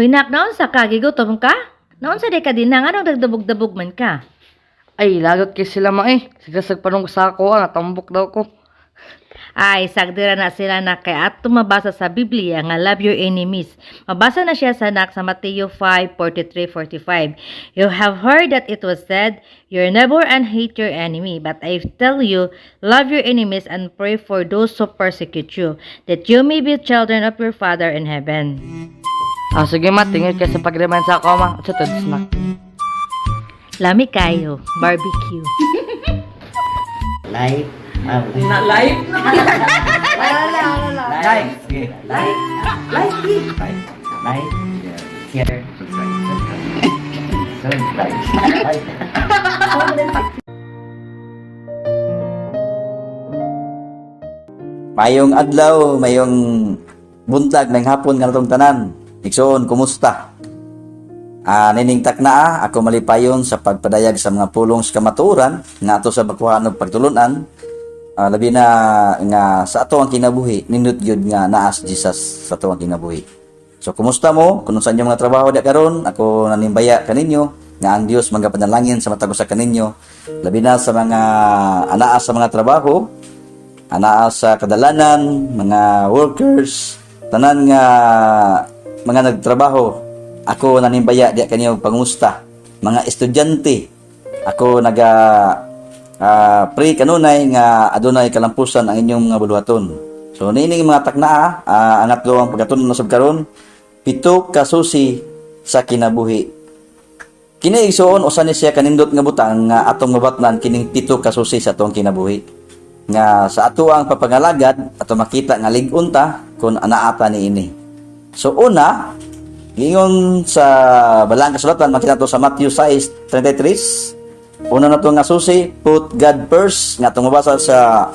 Uy, nak, naon sa ka? Gigutom ka? Naon sa di ka din nga nang dagdabog-dabog man ka? Ay, lagot kay sila ma eh. Sigasag pa nung sa ako, natambok daw ko. Ay, sagdira na sila na kay at mabasa sa Biblia nga love your enemies. Mabasa na siya sa nak sa Mateo 5:43-45. You have heard that it was said, your neighbor and hate your enemy. But I tell you, love your enemies and pray for those who persecute you, that you may be children of your Father in heaven. Sige ma, tingin kay sa pag-remind sa ako ma. At sa to, snack. Lami kayo, barbecue. Live. Na live? Live. Sige. Live. Live. Live. Share. Subscribe. Mayong adlaw, mayong buntag ng hapon nga natong tanan. Igsoon, kumusta? Niningtak na ako malipayon sa pagpadayag sa mga pulong sa kamatuoran nga ato sa bakuhan og pagtulunan. Labi na nga sa ato ang kinabuhi, nindot gyud nga naas Jesus sa ato ang kinabuhi. So kumusta mo? Kung saan yung mga trabaho da karon, ako nanimbaya kaninyo nga ang Dios magapanalangin sa matag usa kaninyo. Labi na sa mga anaa sa mga trabaho, anaa sa kadalanan, mga workers, tanan nga mga nagtrabaho, ako nanimbaya di kanyo pangusta. Mga estudyante, ako pray kanunay nga adunay kalampusan ang inyong mga buluhaton. So nining mga taknaa, ang atlo ang pagatunon na karon, 7 ka susi sa kinabuhi. Kini igsoon usa ni siya kanindot nga butang nga atong mabatnan kining 7 ka susi sa atong kinabuhi. Nga sa ato ang papangalagad ato makita nga lig-on ta kun anaata niini. So una, gingon sa balang kasulatan makita to sa Matthew 6:33. Una na to nga susi, put God first, nga itong mabasa sa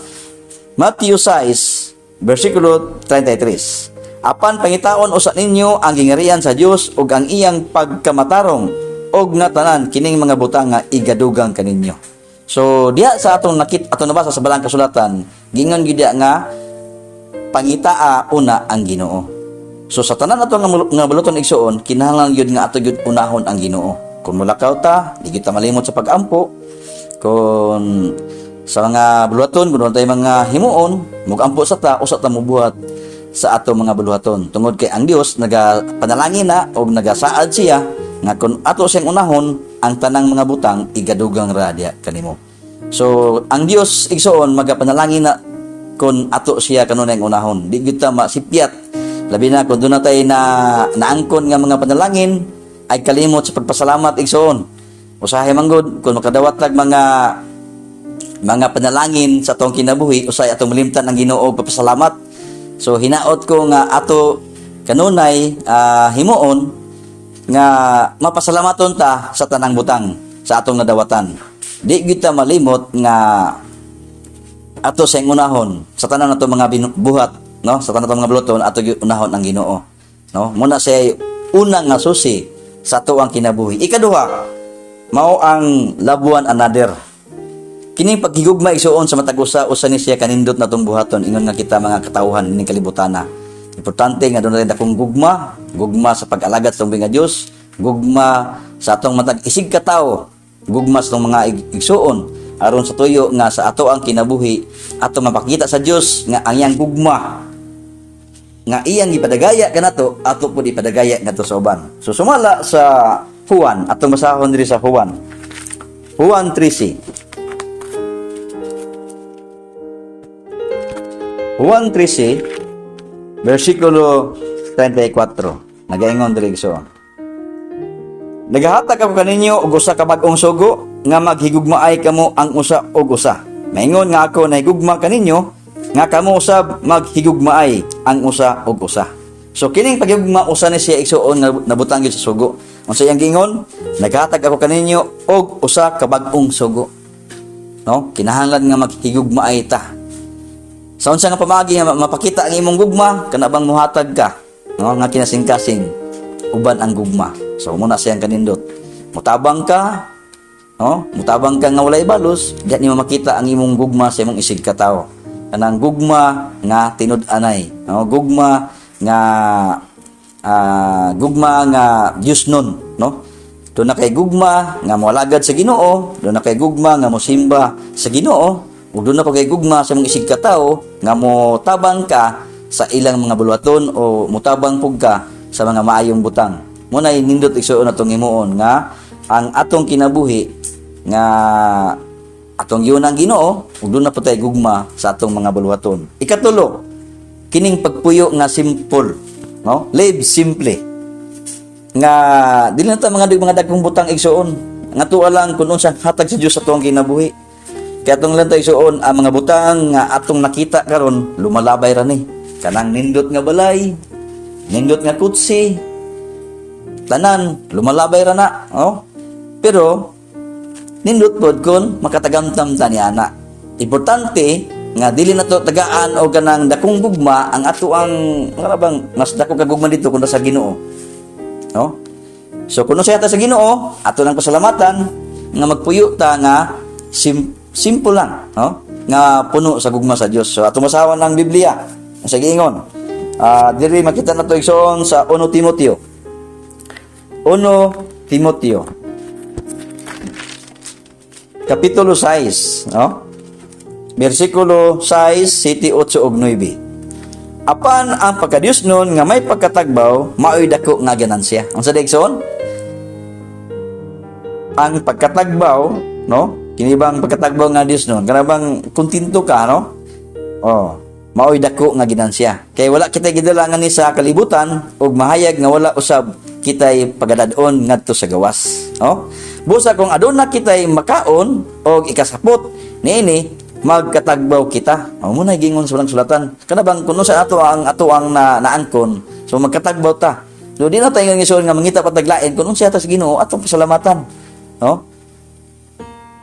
Matthew 6, versikulo 33. Apan pangitaon usa ninyo ang gingarian sa Dios ug ang iyang pagkamatarong ug nga tanan kining mga butang nga igadugang kaninyo. So diha sa atong atong nabasa sa balang kasulatan, gingon gyud nga pangitaa una ang Ginoo. So sa tanan ato nga baluton igsoon, kinahanglan gyud nga ato gyud unahon ang Ginoo. Kung mulakaw ta, di kita malimot sa pag-ampo. Kung sa mga buluhaton, kung tayo mga himuon, mugampo sa ta, usa ta mubuhat sa ato mga buluhaton. Tungod kay ang Dios nagapanalangin na o nagasaad siya nga kung ato siyang unahon, ang tanang mga butang igadugang radya kanimo. So ang Dios igsoon magapanalangin na kung ato siya kanunay ang unahon. Di gyud ta masipyat. Labi na kung doon na tayo naangkon nga mga panalangin, ay kalimot sa pagpasalamat igsoon. Usahay manggod, kung makadawat mga panalangin sa atong kinabuhi, usahay atong malimtan ang Ginoo papasalamat. So hinaot ko nga ato kanunay himuon nga mapasalamaton ta sa tanang butang sa atong nadawatan. Di kita malimot nga ato sa unahon sa tanan nato mga buhat, no, sa tanang mga buluton ato unahon ang Ginoo, no, muna say unang nga susi sa ato ang kinabuhi. Ikaduha, mao ang labuan another. Kini paghigugma igsoon sa matag usa ni siya kanindot natong buhaton ingon nga kita mga katawhan ining kalibutana. Importante nga doon rin akong gugma sa pag-alagad sa nga Dios, gugma sa atong matag isig katawo, gugma sa atong mga igsuon aron sa tuyo nga sa ato ang kinabuhi ato mapakita sa Dios nga ang iyang gugma nga iyang ipadagaya kanato ato pud ipadagaya ngadto sa uban. So sumala sa Juan atong basahon diri sa Juan 3:13. Juan 13 versikulo 34. Nagaingon diri so. Nagahatag ako kaninyo og usa ka bag-ong sugo nga maghigugmaay kamo ang usa og usa. Maingon nga ako nahigugma kaninyo nga kamo usab maghigugmaay ang usa og usa. So kining paghigugma usa ni siya igsuon nga nabutang gyud sa sugo. Unsa iyang gingon? Naghatag ako kaninyo og usa ka bag-ong sugo. No? Kinahanglan nga maghigugmaay ta. Sa unsa nga pamaagi nga mapakita ang imong gugma kana bang muhatag ka, no, nga kinasing-kasing uban ang gugma. So muna siyang kanindot. Mutabang ka, no? Mutabang ka nga walay balos, di ni makita ang imong gugma sa imong isig ka tawo. Kanang gugma nga tinud-anay, no? Gugma nga gugma nga Dios nun, no? Doon na kay gugma nga moalagad sa Ginoo, doon na kay gugma nga mosimba sa Ginoo, ug doon na pa kay gugma sa mga isig katao nga motabang ka sa ilang mga bulwaton o motabang pug ka sa mga maayong butang. Muna nindot igsuon atong himuon nga ang atong kinabuhi nga atong yunang Ginoo ug doon na pa tay gugma sa atong mga bulwaton. Ikatulo, kining pagpuyo nga simple, no? Live simple. Nga dili na ta mga dagkong butang igsuon nga tuwa lang kun unsa hatag sa Dios sa tuong kinabuhi. Kaya atong lang ta igsuon ang mga butang nga atong nakita karon lumalabay ra ni. Kanang nindot nga balay, nindot nga kutsi, tanan lumalabay ra na, oh. Pero nindot pod kun makatagamtam ta ni ana. Importante nga dili na to tagaan o kanang dakong gugma ang ato ang bang mas dako ka gugma dito kun sa Ginoo. No? So kuno siya ta sa Ginoo, ato lang pasalamatan nga magpuyo ta nga simple lang, no? Nga puno sa gugma sa Dios. So ato masawan ang Biblia. Sa giingon. Diri makita nato igsoon sa 1 Timoteo. 1 Timoteo. Kapitulo 6, no? Bersikulo 6, 7, 8 ug 9. Apan ang pagkadios nun nga may pagkatagbaw, maoy dako nga ganansya. Ang sa digson, ang pagkatagbaw, no? Kinibang pagkatagbaw nga Dios nun, kanabang kontento ka, no? Oh, maoy dako nga ganansya. Kay wala kitay gidalangan ni sa kalibutan ug mahayag nga wala usab kitay pagadadon ngadto sa gawas, no? Busa kung aduna kitay makaon og ikasapot niini magkatagbaw kita. Muna gingon sa walang sulatan. Kanabang kuno sa ato ang naangkon. So magkatagbaw ta. Do di na tayo ngison nga mangita pataglain kuno siya ta sa Ginoo atong pasalamatan. No?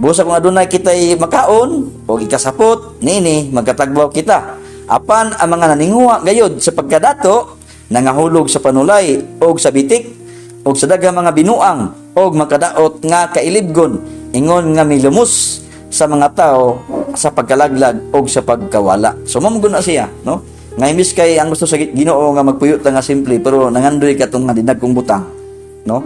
Busa kung adunay kitay makaon o ikasapot nini magkatagbaw kita. Apan ang mga naninguha gayod sa pagkadato nangahulog sa panulay o sa bitik o sa daghang mga binuang o makadaot nga kailibgon ingon nga milumos sa mga tao sa pagkalaglag o sa pagkawala. So mamuguna siya, no? Nga imbis kay ang gusto sa Ginoo nga magpuyo ta nga simple pero nangandoy ka tong nga dinagkong butang, no?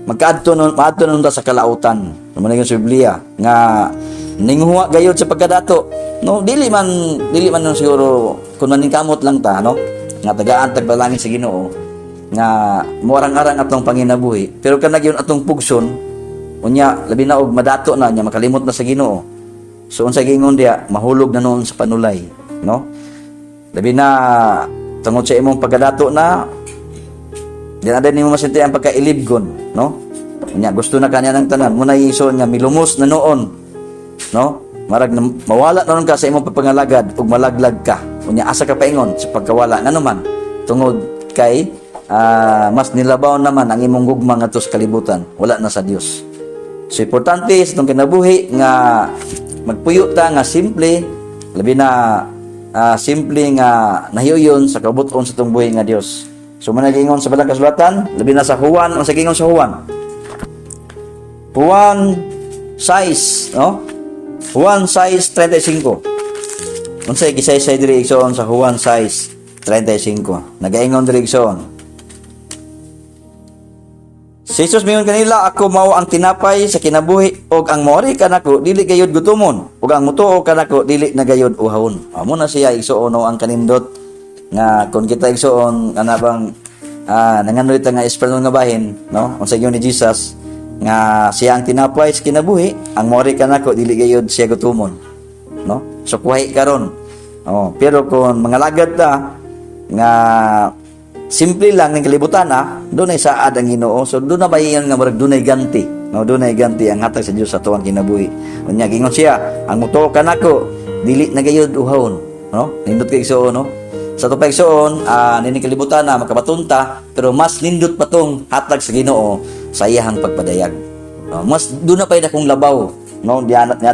Magkaadto nun ta sa kalautan. Naman sa Biblia nga ninghuwa gayod sa pagkadato, no? Dili man nun siguro kun maningkamot lang ta, no? Nga tagaan tagbalangin sa Ginoo nga moarang-arang atong panginabuhi. Pero kanag atong pugson unya labi na og madato na nya makalimot na sa Ginoo. So unsa gingon dia mahulog na noon sa panulay, no? Labi na tungod sa imong pagadato na di na din nimo masinti ang pagkailibgon, no? Unya gusto na kanya ng tanan mo na ison nga milumos na noon, no? Marag na, mawala na noon ka sa imong papangalagad ug malaglag ka. Unya asa ka paingon sa pagkawala ngano man tungod kay mas nilabaw naman ang imong gugma ngadto sa kalibutan, wala na sa Dios. So importante sa itong kinabuhi nga magpuyo ta nga simple, labi na simple nga nahiuyon sa kabuton sa itong buhi nga Dios. So managingon sa balang kasulatan, labi na sa Juan, ang sa gingon sa Juan. Juan 6, no? Juan 6:35. Unsay gisaysay diri igsoon sa Juan 6:35. Nagaingon diri igsoon. Si Jesus mingon kanila, ako mao ang tinapay sa kinabuhi og ang moari kanako dili gayud gutomon ug ang mutuo kanako dili na gayud uhawon. Amo na siya igsuon ang kanindot nga kun kita igsuon anabang nanganoy ta nga espanyol nga bahin, no? Unsa gyud ni Jesus nga siya ang tinapay sa kinabuhi, ang moari kanako dili gayud siya gutomon, no? So kuhay karon. Oh, pero kung mangalagad ta nga simple lang ng kalibutan doon ay saad ang Ginoo. So doon na bayan nga murag dunay ganti. No, doon ay ganti ang hatag sa Dios sa tuwang kinabuhi. Unya gingon siya, ang muto kanako dili na gayud uhawon, no? Nindot kay igsoon, no? Sa to pa igsoon, nini kalibutan na makabatunta, pero mas nindot pa tong hatag sa Ginoo sa iyang pagpadayag. No, mas doon na pay dakong labaw, no? Dianat ni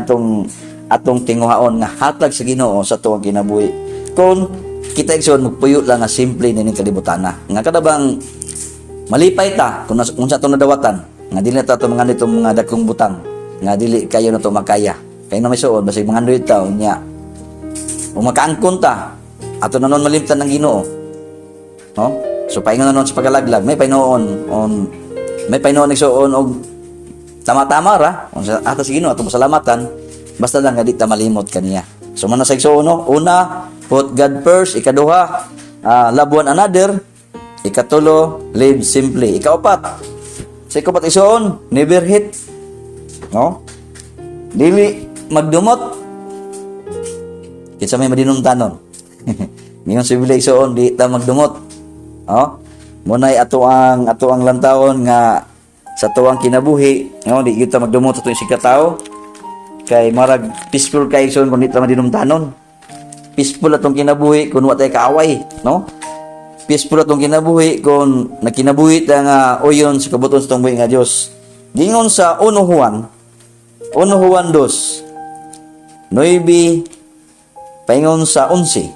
atong tinguhaon nga hatag sa Ginoo sa tuwang kinabuhi. Kung kita igsoon magpuyo lang nga simple nini kalibutan na. Nga kada bang malipay ta kung sa to nadawatan nga dili na ta mga nitong mga dakong butang nga dili kayo na to makaya. Kay na may suod basig mga andoy ta unya. O makaangkon ta ato na non malimtan ng Ginoo. No? So paingon na nun sa pagkalaglag, may painoon igsoon og tama-tama ra unsa atas Ginoo atong pasalamatan, basta lang nga di ta malimot kaniya. So man sa igsoon no, una, put God first. Ikaduha, love one another. Ikatulo, live simply. Ikaapat, sa ikapat igsoon, never hate. No? Dili magdumot. Kinsa may madinumtanon. Ningon sa Biblia igsoon, di ta magdumot. Oh? Munay ato ang lantawon nga sa tuwang kinabuhi, no, di kita magdumot sa tuwing sikataw kay marag peaceful kay igsoon kun di ta madinumtanon. Peaceful atong kinabuhi kun wa tay kaaway, no? Peaceful atong kinabuhi kun nagkinabuhi ta nga uyon sa kabuton sa tong buhi nga Dios. Gingon sa 1 Juan 2, 9 paingon sa 11.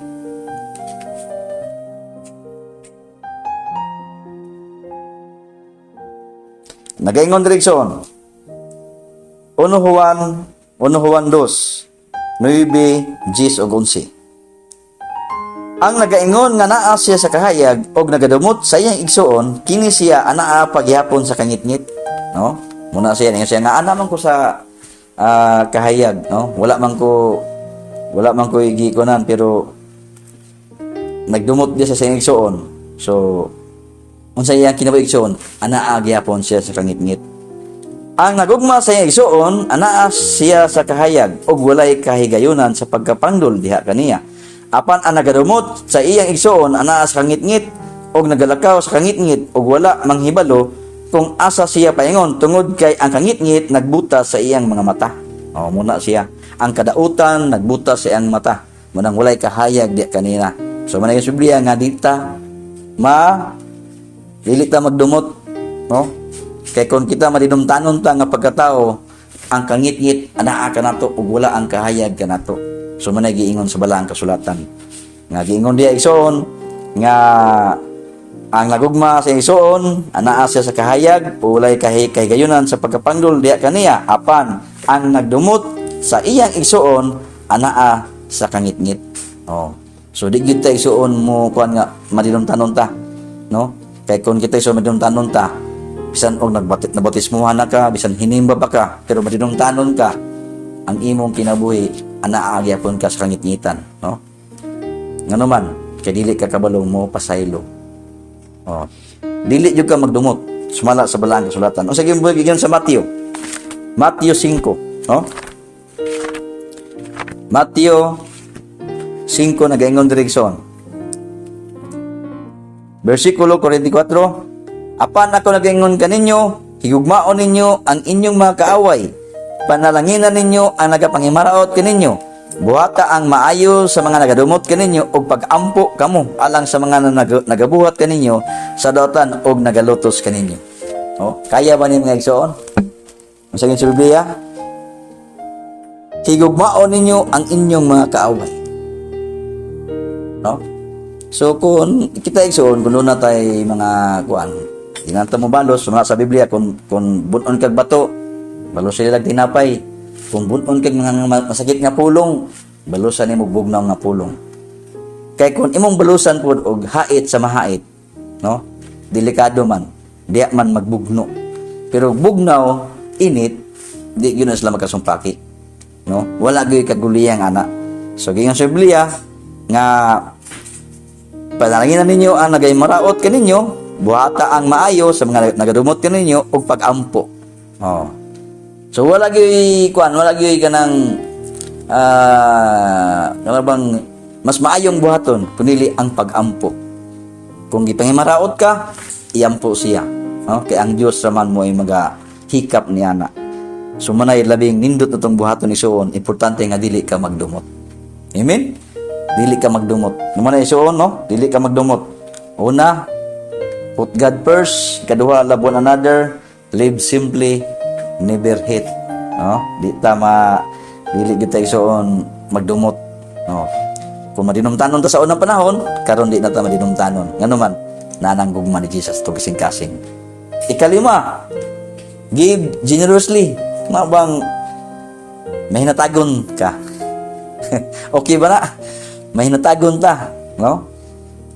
Nagaingon direksyon. 1 Juan 2, 9, 10 o 11. Ang nagaingon nga naa siya sa kahayag og nagadumot sa iyang igsoon, kini siya anaa pagyapon sa kangitngit, no? Muna siya nga ana man ko sa kahayag, no? Wala man ko igikunan pero nagdumot dia sa iyang igsoon. So unsa iyang kinabuhi igsoon, anaa gyapon siya sa kangitngit. Ang nagugma sa iyang igsoon, anaa siya sa kahayag ug walay kahigayunan sa pagkapandol diha kaniya. Apan ang nagadumot sa iyang igsoon, anaa sa kangitngit ug nagalakaw sa kangitngit ug wala manghibalo kung asa siya paingon tungod kay ang kangitngit nagbuta sa iyang mga mata. Muna siya ang kadautan nagbuta sa iyang mata, munang walay kahayag diha kanina. So manay Biblia nga dita dili ta magdumot, no? Kay kung kita madinumtanon ta nga pagkatao, ang kangit-ngit anaa kanato ug wala ang kahayag kanato. So manay giingon sa balaang kasulatan. Nga giingon diha igsoon nga ang nagugma sa igsoon anaa siya sa kahayag ug walay kahigayunan sa pagkapanggol diha kaniya. Apan ang nagdumot sa iyang igsoon anaa sa kangit-ngit. So di gyud ta igsoon mo kuan nga madinumtanon ta, no? Kay kung kita iso madinumtanon ta, bisan og nabatismuhan na ka, bisan hinimba pa ka, pero madinumtanon ka, ang imong kinabuhi anaa gyapon ka sa kangitngitan, no? Ngano man, kay dili ka kabalo mo pasaylo. Dili jud ka magdumot, sumala sa balaang kasulatan. Unsa giyon sa Mateo 5, no? Mateo 5 nagaingon direksyon. Versikulo 44, apan ako nagaingon kaninyo, higugmaon ninyo ang inyong mga kaaway, panalanginan ninyo ang nagapangimaraot kaninyo, buhata ang maayo sa mga nagadumot kaninyo, ug pag-ampo kamo alang sa mga nagabuhat kaninyo sa dautan ug nagalutos kaninyo. Kaya ba ni mga igsoon? Unsa gyud sa Biblia? Higugmaon ninyo ang inyong mga kaaway. No? So kung kita igsoon, kung na tay mga kuan, dinanta mo balos, sa Biblia kung bunon kag bato, balos sila tinapay. Kung bunon kag mga masakit nga pulong, balusan nimo bugnaw nga pulong. Kay kung imong balusan pud og hait sa mahait, no? Delikado man, diya man magbugno. Pero bugnaw, init, di gyud na sila magkasumpaki, no? Wala gyud kaguliyang ana. So gingon sa Biblia nga panalanginan ninyo ang nagaymaraot kaninyo, buhata ang maayo sa mga nagadumot kaninyo ug pag-ampo. So wala gyud kanang bang mas maayong buhaton kunili ang pag-ampo. Kung gipangimaraot ka, iampo siya. Kay ang Dios raman mo ay magahikap niya na. So manay labing nindot na tong buhaton ni suon, importante nga dili ka magdumot. Amen? Dili ka magdumot. Naman ay suon, no? Dili ka magdumot. Una, put God first. Ikaduha, love one another. Live simply. Never hate. No? Dili kita suon magdumot. No? Kung madinumtanon ta sa unang panahon, karon di na ta madinumtanon. Ngano man, nananggugma ni Jesus to kasing-kasing. Ikalima, give generously. Mabang may hinatagon ka. Okay ba na? May hinatagon ta, no?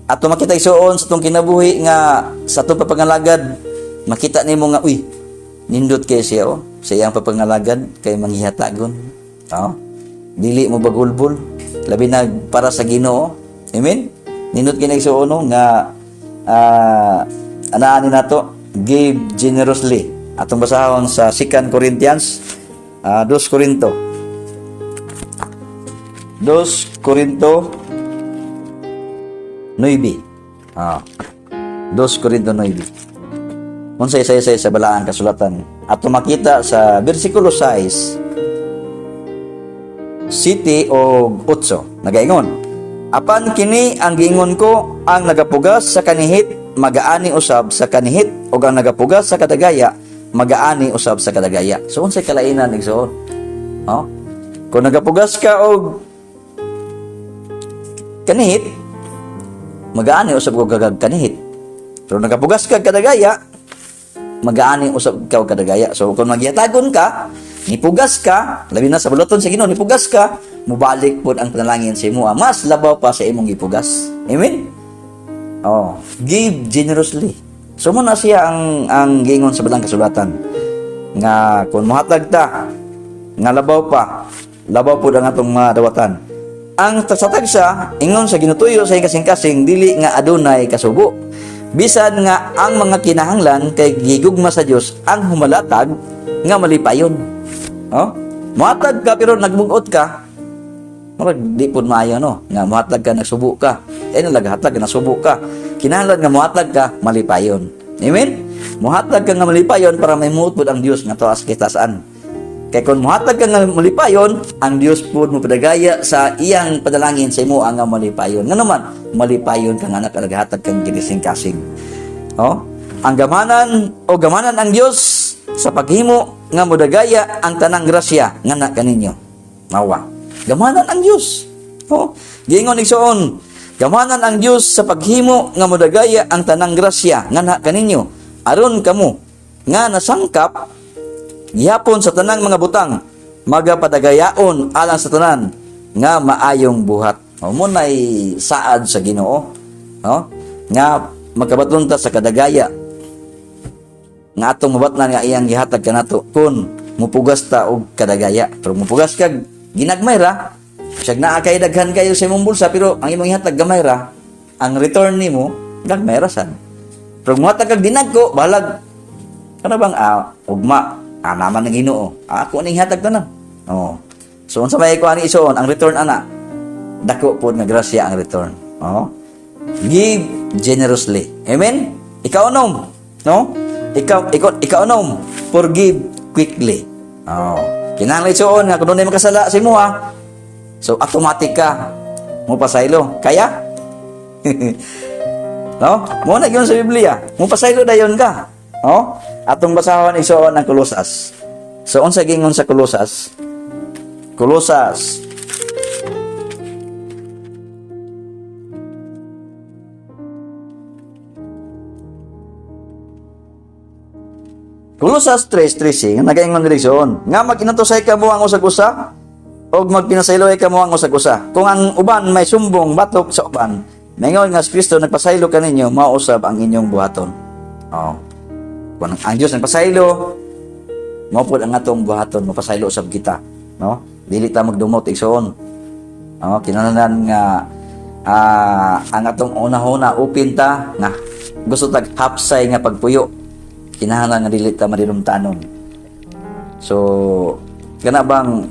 ato makita isuon sa tong kinabuhi nga sa atong papangalagad, makita nimo nga uy, nindot kay siya sa iyang papangalagad kay manghihatagon. Dili mo bagulbol, labi na para sa Ginoo. Amen. Nindot kay isuon nga anaan nato, give generously. Atong basahon sa 2 Corinthians 2 Corinto 9. 2 Corinto 9. Unsay say sa balaang kasulatan. Ato makita sa bersikulo 6, 7 o 8. Nagaingon, apan kini ang giingon ko, ang nagapugas sa kanihit magaani usab sa kanihit, o ang nagapugas sa kadagaya magaani usab sa kadagaya. So unsay kalainan igsoon? Kung nagapugas ka og kanihit, magaani usab ko kag kanihit. Pero nagapugas ka kadagaya, magaani usab ka og kadagaya. So kung magyatagon ka, nipugas ka, labi na sa bulaton sa Ginoo, nipugas ka, mubalik pod ang panalangin sa imo, mas labaw pa sa imong gipugas. Amen. Give generously. So mo na siya ang giingon sa balang kasulatan nga kung mohatag ta nga labaw pod ang atong madawatan. Ang tagsa ingon sa ginutuyo sa kasing-kasing dili nga adunay kasubo. Bisan nga ang mga kinahanglan kay gigugma sa Dios ang humalatag nga malipayon. Mohatag ka pero nagmugot ka, di pod maayo nga mohatag ka nagsubo ka. Nalaghatag na subo ka. Kinahanglan nga mohatag ka malipayon. Amen. Mohatag ka nga malipayon para may muot pod ang Dios nga taas kita saan. Kay kung mohatag ka nga malipayon, ang Dios pod mo padagaya sa iyang padalangin sa imo ang nga malipayon. Nga naman, malipayon ka nga naghatag kang ginising-kasing. Ang gamanan ang Dios sa paghimo nga modagaya ang tanang grasya nga na kaninyo. Mawa. Gamanan ang Dios. Giingon igsoon, gamanan ang Dios sa paghimo nga modagaya ang tanang grasya nga na kaninyo, aron kamo nga nasangkap gihapon sa tanang mga butang, magapadagayaon alang sa tanan nga maayong buhat. Mo nay saad sa Ginoo, nga magkabaton ta sa kadagaya nga atong mabatnan nga iyang gihatag kanato kun mupugas ta og kadagaya. Pero mupugas kag ginagmay ra, siyag naa kay daghan kayo sa imong bulsa, pero ang imong ihatag gamay ra, ang return nimo gagmay ra sad. Pero muhatag kag dinagko, balag kana bang ugma naman ng Ginoo. Ako ning hatag tanan. So unsa may ko ani isuon, ang return ana dako pod nga grasya ang return. Give generously. Amen. Ikaw unom, Ikaw unom, forgive quickly. Kinahanglan isuon nga kun dunay makasala sa imo so automatic ka mo pasaylo. Kaya? Mo na gyud sa Biblia. Mo pasaylo dayon ka. Atong basahon isuon ang Kolosas. So unsa gingon sa Kolosas? Kolosas 3:13 nagaingon diri ison nga maginatosay ka mo ang usag-usa og magpinasaylo ka mo ang usag-usa. Kung ang uban may sumbong batok sa uban, maingon nga si Kristo nagpasaylo kaninyo, mausab ang inyong buhaton. Kung ang Dios nagpasaylo, mao pud ang atong buhaton, mapasaylo usab kita, Dili ta magdumot igsoon. Kinahanglan nga ang atong una-una upin ta nga gusto tag hapsay nga pagpuyo. Kinahanglan nga dili ta madinumtanon. So kana bang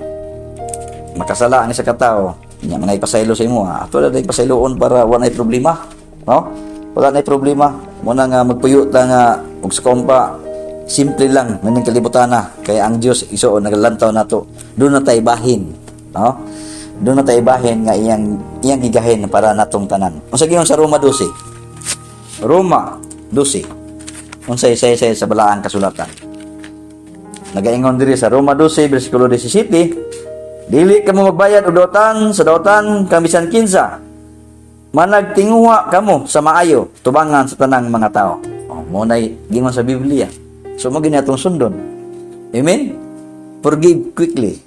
makasala ani sa katao, nya mga ipasaylo sa imo, ato na ipasayloon para wala nay problema, Wala nay problema. Muna nga magpuyo ta nga og sa kompa, simple lang maning kalibutan na kay ang Dios isuon nagalantaw nato. Doon na tay bahin, Doon na tay bahin nga iyang higahin para natong tanan. Unsa gingon sa Roma 12? Roma 12. Unsay say sa balaang kasulatan. Nagaingon diri sa Roma 12 bersikulo 17, dili kamo magbayad og dautan sa dautan kang bisan kinsa. Managtinguha kamo sa maayo tubangan sa tanang mga tao. Mo nay gingon sa Biblia. So mo gini atong sundon. Amen. Forgive quickly.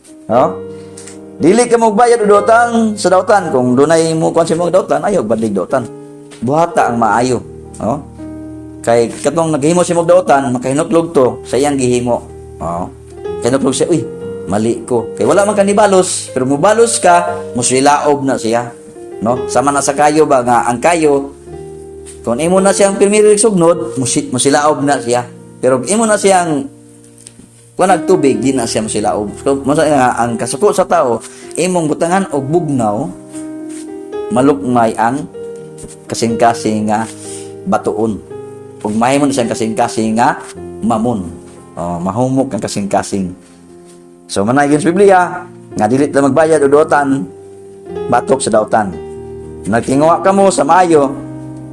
Dili ka magbayad og dautan sa dautan kung dunay mo kon sa imong dautan, ayaw balig dautan. buhata ang maayo, no? Kay katong naghimo si magdaotan, makahinutlog to sa iyang gihimo. Oh. Hinutlog siya, uy, mali ko. Kay wala man ka nibalos, pero mubalos ka, musilaob na siya. No? Sama na sa kayo ba nga ang kayo, kung imo na siyang pirmiro sugnod, musilaob na siya. Pero imo na siyang kung nagtubig, di na siya musilaob. So, nga, ang kasuko sa tao, imong butangan og bugnaw, malukmay ang kasing-kasing nga batuon. Ug mahimo na siyang kasing-kasing nga mamon. Mahumok ang kasing-kasing. So manay sa Biblia, nga dili ta magbayad og duotan, batok sa dautan. Nagtinguha kamo sa maayo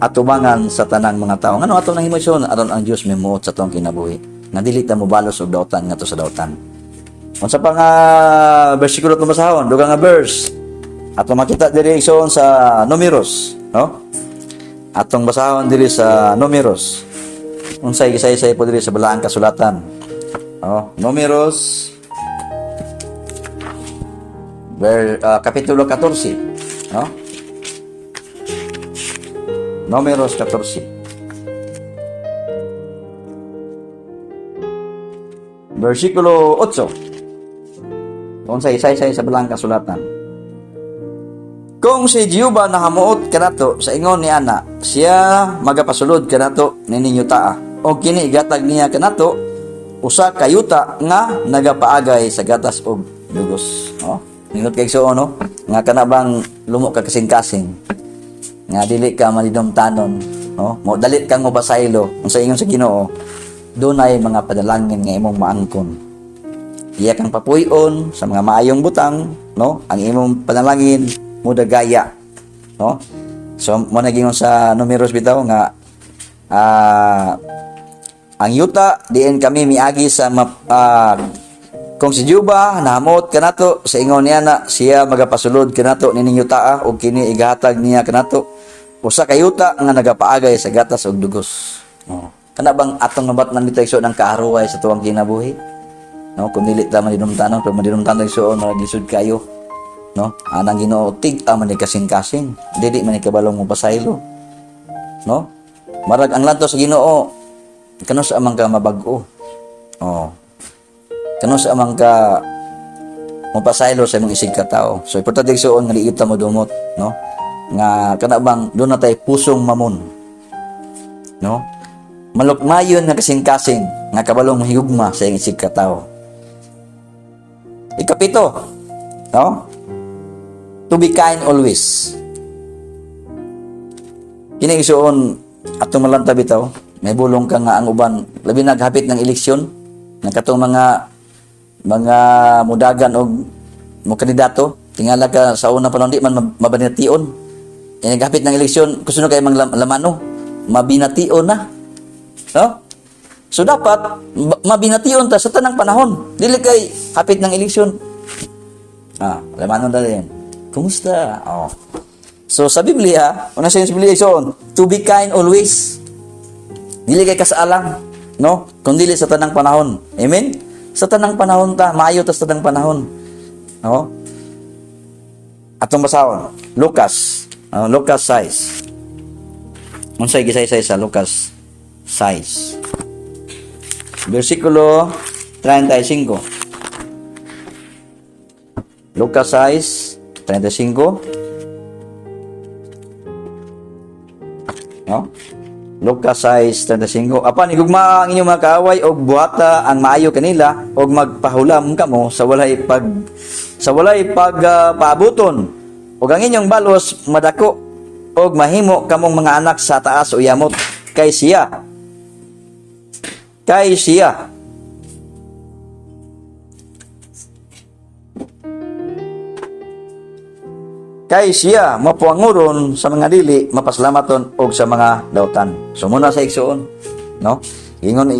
at tubangan sa tanang mga tao. Ngano ato nang himosyon aron ang Dios memuot sa tong kinabuhi. Nga dili ta mobalos og dautan ngadto sa dautan. Unsa pa nga bersikulo itong basahon, dugang nga verse. Ato makita diri sa Numeros, no? Atong basahon diri sa Numeros. Unsay gisay-say po diri sa balaang kasulatan. Numeros kapitulo 14, no? Numeros 14. Versikulo 8. Unsay gisay-say sa balaang kasulatan. Kung si Jehova nahamuot kanato sa ingon ni ana, siya magapasulod kanato nininyo taa. O kini igatag niya kanato usa ka yuta nga nagapaagay sa gatas og dugos. Ningot kay so no, nga kana bang lumo ka kasing-kasing. Nga dili ka manidumtanon, no? Mo dalit kang mobasaylo unsa ingon sa Ginoo. Dunay mga padalangin nga imong maangkon. Iya kang papuy-on sa mga maayong butang, no? Ang imong panalangin mudagaya, no? So mo nagingon sa Numeros bitaw nga ang yuta diin kami miagi sa kung si Jehova nahamot kanato sa ingon niya na siya magapasulod kanato nininyo taa og kini igahatag niya kanato usa ka yuta nga nagapaagay sa gatas og dugos. Kana bang atong nabatnan dito iso ng kaaruway sa tuwang kinabuhi, no? Kung dili ta manidumtanon pero manidumtanon iso nagisud kayo, no? Anang Ginoo tig-a man ni kasing-kasing, dili man ni kabalong mo pasaylo, no? Marag ang lanto sa Ginoo kano sa amang ka mabag-o. Kano sa amang ka mapasaylo sa imong isig ka tao. So importante igsuon nga liita mo dumot, no? Nga kana bang do na tay pusong mamon, no? Malukmayon nga kasing-kasing nga kabalong mahigugma sa imong isig ka tao. Ikapito, no? To be kind always. Kini igsuon atong malanta bitaw, may bulong ka nga ang uban labi naghapit ng eleksyon ng katong mga mudagan og mo kandidato tingala ka sa una pa di man mabanation naghapit ng eleksyon gusto na kay mang lamano mabination na, no? So dapat mabination ta sa tanang panahon dili kay hapit ng eleksyon lamano na din kumusta. So sa Biblia una sa Biblia to be kind always. Dili kay kasaalang, no? Kung dili sa tanang panahon. Amen? Sa tanang panahon ta, maayo ta sa tanang panahon. No? Atong basahon, Lucas 6. Unsay gisay-say sa Lucas 6. Versikulo 35. Lucas 6:35. No? Lucas 6:35. Apan igugma ang inyong mga kaaway og buhata ang maayo kanila og magpahulam kamo sa walay paabuton ug ang inyong balos madako og mahimo kamong mga anak sa taas o yamot kay siya mapuanguron sa mga dili mapasalamaton og sa mga dautan. So muna sa igsoon, no? Gingon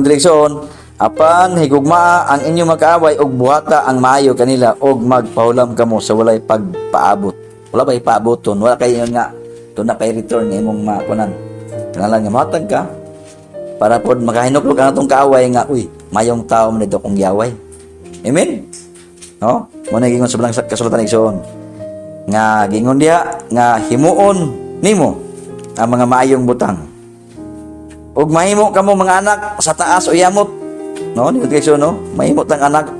diri igsoon, apan higugma ang inyong makaaway og buhata ang maayo kanila og magpahulam kamo sa walay pagpaabot. Wala bay paaboton, wala kay nga do na kay return nga imong makunan. Kanalan nga matag ka para pod makahinuklog ang atong kaaway nga uy, mayong tao man dito kong yaway. Amen. No? Muna gingon sa kasulatan igsoon nga gingon diha nga himuon nimo ang mga maayong butang. Ug mahimo kamo mga anak sa taas o yamot. No, ni Kristo no, mahimo tang anak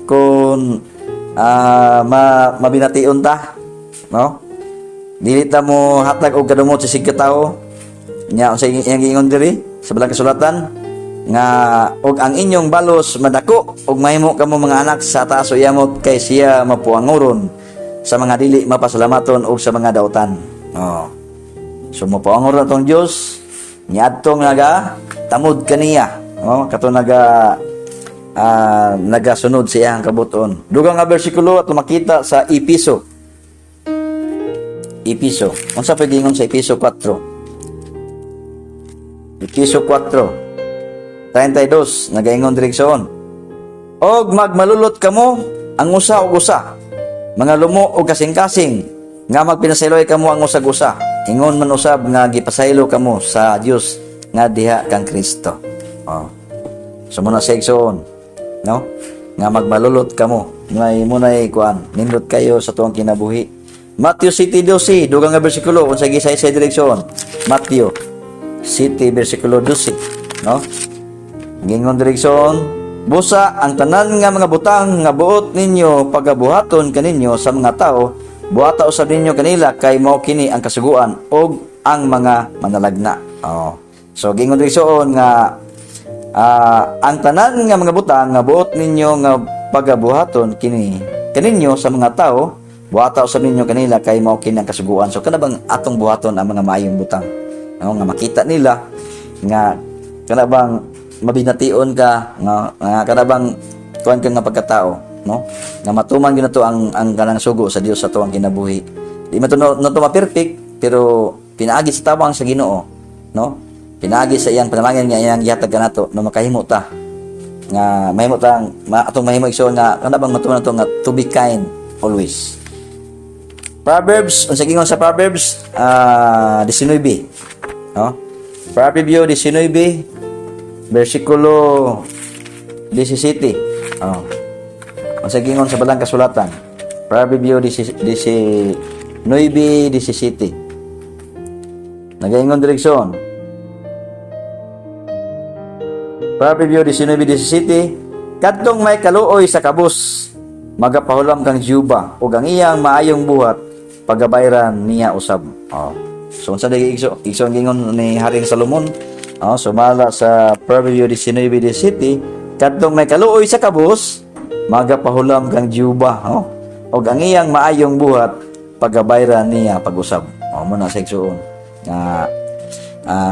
kung mabination ta, no? Dili ta mo hatag og kadumot sa sig tawo. Nya sa iyang ingon diri sa balang kasulatan nga og ang inyong balos madako ug mahimo kamo mga anak sa taas o yamot kay siya mapuangoron sa mga dili mapasalamaton ug sa mga dautan. Oh. So mapuangoron atong Dios niadtong naga tamod kaniya, no? Kato nagasunod sa iyang kabuton. Dugang nga bersikulo ato makita sa Episo. Unsa pa gingon sa Episo 4? Episo 4:32 nagaingon direksyon. Og magmalulot kamo ang usa ug usa. Mga lumo og kasing-kasing nga magpinasayloy kamo ang usag-usa. Ingon man usab nga gipasaylo kamo sa Dios nga diha kang Kristo. Oh. So muna sa igsoon, no? Nga magmalulot kamo. Munay kuan, nindot kayo sa tuwang kinabuhi. Matthew 7:12, dugang nga bersikulo unsa gisay sa direksyon. Matthew 7 bersikulo 12, no? Gingon direksyon, busa ang tanan nga mga butang nga buot ninyo pagabuhaton kaninyo sa mga tao, buhata usab ninyo kanila kay mao kini ang kasuguan og ang mga manalagna. Oh. So gingon direksyon nga ang tanan nga mga butang nga buot ninyo nga pagabuhaton kaninyo sa mga tao, buhata usab ninyo kanila kay mao kini ang kasuguan. So kana bang atong buhaton ang mga maayong butang? Nga makita nila nga kana bang mabination ka nga kana bang kuan ka nga pagkatao, no? Nga matuman gyud nato ang kanang sugo sa Dios sa tuwang kinabuhi. Di man to ma-perfect pero pinaagi sa tabang sa Ginoo, no? Pinaagi sa iyang panalangin nga iyang gihatag kanato no makahimo ta nga mahimo ta atong mahimo igsoon nga kana bang matuman nato nga to be kind always. Proverbs, unsa gingon sa Proverbs 19, no? Proverbio 19 bersikulo 17. Oh. Unsa gingon sa balang kasulatan? Proverbio 19:17. Nagaingon direksyon. Proverbio 19:17, kadtong may kaluoy sa kabus, magapahulam kang juba ug ang iyang maayong buhat pagabayran niya usab. Oh. So unsa dagi igsoon gingon ni Haring Salomon? Oh, sumala sa Proverbio 19:17, kadtong may kaluoy sa kabus, magapahulam kang juba, oh, ug ang iyang maayong buhat pagabayran niya pag-usab. Oh, mo na sa igsoon nga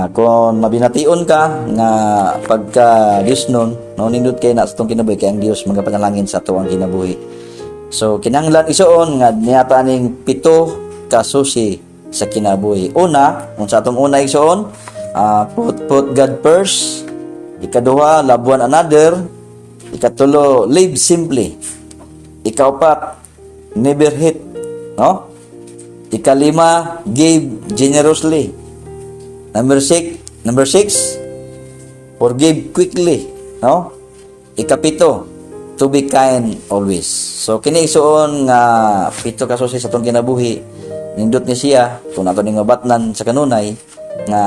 kung mabination ka nga pagka Dios nun, no, nindot kay na sa itong kinabuhi kay ang Dios magapanalangin sa tuwang kinabuhi. So kinahanglan igsoon nga niyata ning 7 ka susi sa kinabuhi. Una, unsa atong una igsoon, put God first. Ikaduha, love one another. Ikatulo, live simply. Ikaapat, never hate, no? Ikalima, give generously. Number six, forgive quickly, no? Ikapito, to be kind always. So kini isuon nga 7 ka susi sa atong kinabuhi. Nindot ni siya kung ato ning mabatnan sa kanunay nga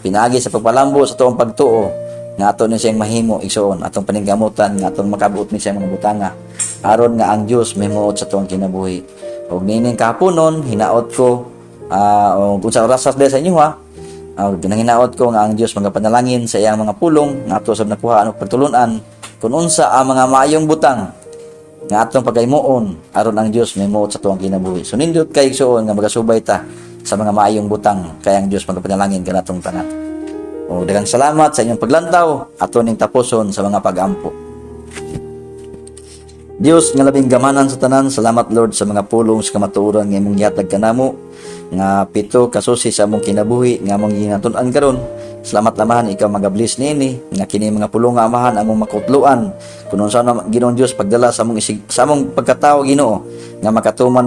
pinaagi sa pagpalambo sa tuong pagtuo nga ato ni siyang mahimo igsoon atong paninggamutan nga atong makabuot ni siyang mga butanga aron nga ang Dios mahimuot sa tuong kinabuhi. Og nining kahaponon hinaot ko kung sa oras sa sa inyo ha, ginahinaot ko nga ang Dios magapanalangin sa iyang mga pulong nga ato sab nakuha og pagtulunan kung unsa ang mga maayong butang nga atong pagaymoon aron ang Dios mahimuot sa tuong kinabuhi. So nindot kay igsoon nga magasubay ta sa mga maayong butang kay ang Dios magapanalangin kanatong tanan. O daghang salamat sa inyong paglantaw ato ning tapuson sa mga pag-ampo. Dios nga labing gamanan sa tanan, salamat Lord sa mga pulong sa kamatuoran nga imong gihatag kanamo nga 7 ka susi sa among kinabuhi nga among ginatun-an karon. Salamat lamahan ikaw magabliss niini nga kini mga pulong nga amahan among makutluan kuno sa Ginoong Dios pagdala sa among pagkatao Ginoo nga makatuman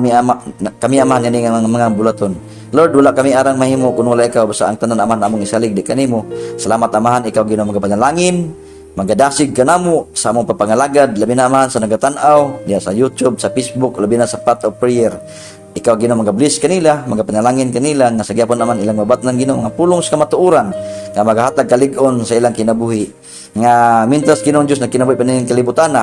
kami amahan ni nga mga bulaton. Lord, wala kami arang mahimo kung wala ikaw basta ang tanan aman among isalig di kanimo. Salamat amahan ikaw Ginoo magapanalangin, magadasig kanamo sa among papangalagad labi na amahan sa nagatan-aw diya sa YouTube, sa Facebook, labi na sa Path of Prayer. ikaw Ginoo magabless kanila, magapanalangin kanila nga sa gyapon naman ilang mabatnan Ginoo nga pulong sa kamatuoran nga maghatag kalig-on sa ilang kinabuhi nga mintas Ginoong Dios na kinabuhi pa ning kalibutan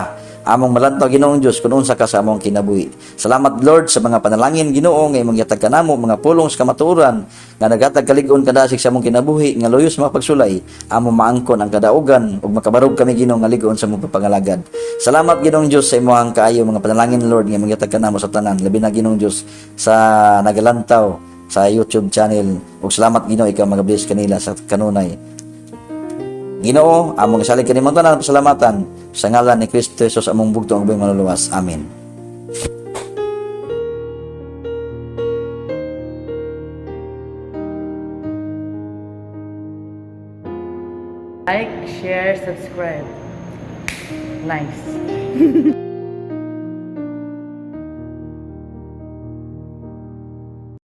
among malantaw Ginoong Dios kun unsa ka sa among kinabuhi. Salamat Lord sa mga panalangin Ginoo nga imong gihatag kanamo mga pulong sa kamatuoran nga naghatag kalig-on kada sa among kinabuhi nga luyos mga pagsulay among maangkon ang kadaugan ug makabarog kami Ginoo nga lig-on sa among papangalagad. Salamat Ginoong Dios sa imong kaayo mga panalangin Lord nga imong gihatag kanamo sa tanan labi na Ginoong Dios sa nagalantaw sa YouTube channel ug salamat Ginoo ikaw magabless kanila sa kanunay. Ginoo, among isalig kanimong tanan pasalamatan sa ngalan ni Kristo Jesus among bugtong ubay manluluwas. Amen. Like, share, subscribe. Nice.